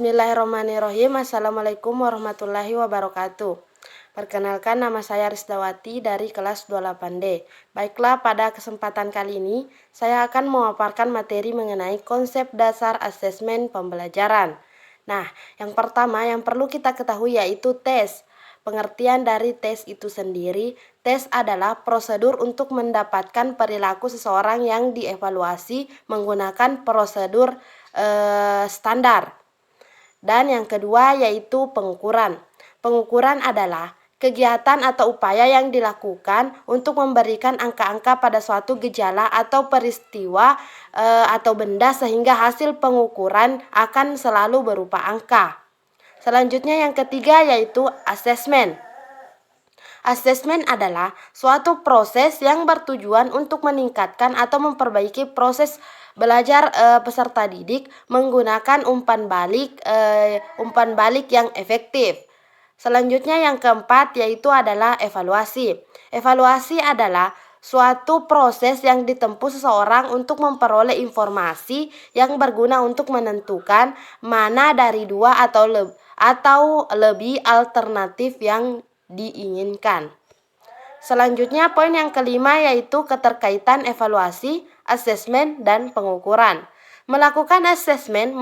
Bismillahirrahmanirrahim. Assalamualaikum warahmatullahi wabarakatuh. Perkenalkan, nama saya Risdawati dari kelas 28D. Baiklah, pada kesempatan kali ini saya akan memaparkan materi mengenai konsep dasar asesmen pembelajaran. Nah, yang pertama yang perlu kita ketahui yaitu tes. Pengertian dari tes itu sendiri, tes adalah prosedur untuk mendapatkan perilaku seseorang yang dievaluasi menggunakan prosedur standar. Dan yang kedua yaitu pengukuran. Pengukuran adalah kegiatan atau upaya yang dilakukan untuk memberikan angka-angka pada suatu gejala atau peristiwa atau benda sehingga hasil pengukuran akan selalu berupa angka. Selanjutnya yang ketiga yaitu asesmen. Asesmen adalah suatu proses yang bertujuan untuk meningkatkan atau memperbaiki proses belajar peserta didik menggunakan umpan balik yang efektif. Selanjutnya yang keempat yaitu adalah evaluasi. Evaluasi adalah suatu proses yang ditempuh seseorang untuk memperoleh informasi yang berguna untuk menentukan mana dari dua atau lebih alternatif yang diinginkan. Selanjutnya poin yang kelima yaitu keterkaitan evaluasi, asesmen, dan pengukuran. Melakukan asesmen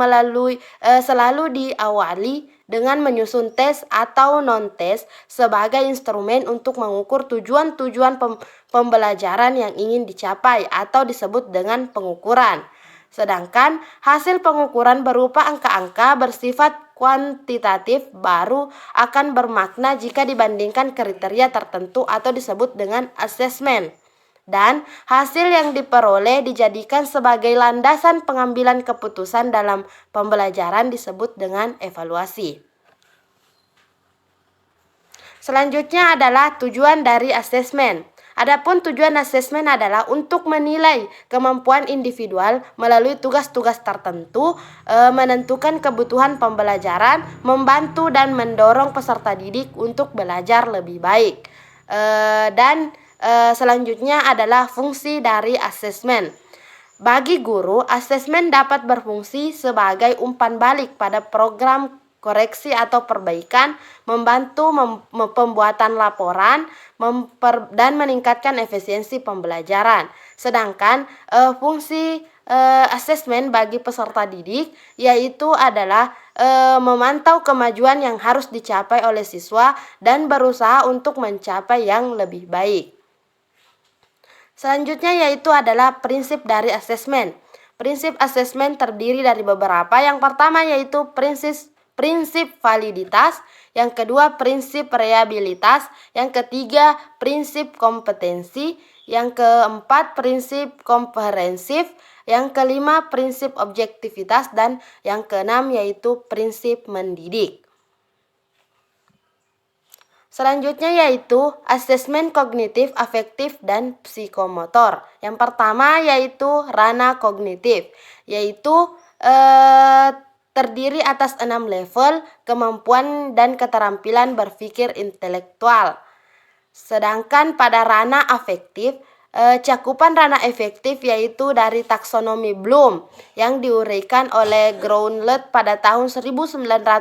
selalu diawali dengan menyusun tes atau non-tes sebagai instrumen untuk mengukur tujuan-tujuan pembelajaran yang ingin dicapai atau disebut dengan pengukuran. Sedangkan hasil pengukuran berupa angka-angka bersifat kuantitatif baru akan bermakna jika dibandingkan kriteria tertentu atau disebut dengan asesmen. Dan hasil yang diperoleh dijadikan sebagai landasan pengambilan keputusan dalam pembelajaran disebut dengan evaluasi. Selanjutnya adalah tujuan dari asesmen. Adapun tujuan asesmen adalah untuk menilai kemampuan individual melalui tugas-tugas tertentu, menentukan kebutuhan pembelajaran, membantu dan mendorong peserta didik untuk belajar lebih baik. Selanjutnya adalah fungsi dari asesmen. Bagi guru, asesmen dapat berfungsi sebagai umpan balik pada program koreksi atau perbaikan, membantu pembuatan laporan, dan meningkatkan efisiensi pembelajaran. Sedangkan fungsi asesmen bagi peserta didik yaitu adalah memantau kemajuan yang harus dicapai oleh siswa dan berusaha untuk mencapai yang lebih baik. Selanjutnya yaitu adalah prinsip dari asesmen. Prinsip asesmen terdiri dari beberapa. Yang pertama yaitu prinsip validitas, yang kedua prinsip reliabilitas, yang ketiga prinsip kompetensi, yang keempat prinsip komprehensif, yang kelima prinsip objektivitas, dan yang keenam yaitu prinsip mendidik. Selanjutnya yaitu asesmen kognitif, afektif, dan psikomotor. Yang pertama yaitu ranah kognitif, yaitu terdiri atas 6 level kemampuan dan keterampilan berpikir intelektual. Sedangkan pada ranah afektif, cakupan ranah efektif yaitu dari taksonomi Bloom yang diuraikan oleh Groundlet pada tahun 1995,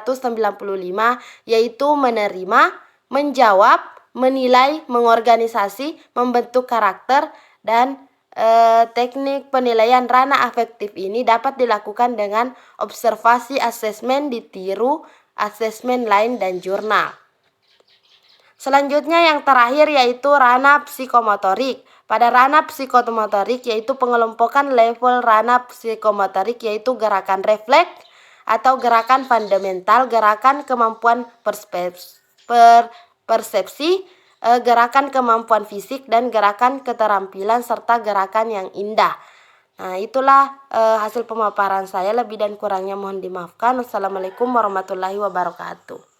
yaitu menerima, menjawab, menilai, mengorganisasi, membentuk karakter, dan teknik penilaian ranah afektif ini dapat dilakukan dengan observasi asesmen, ditiru asesmen lain, dan jurnal. Selanjutnya yang terakhir yaitu ranah psikomotorik. Pada ranah psikomotorik yaitu pengelompokan level ranah psikomotorik yaitu gerakan refleks atau gerakan fundamental, gerakan kemampuan persepsi, gerakan kemampuan fisik, dan gerakan keterampilan serta gerakan yang indah. Nah, itulah hasil pemaparan saya. Lebih dan kurangnya mohon dimaafkan. Wassalamualaikum warahmatullahi wabarakatuh.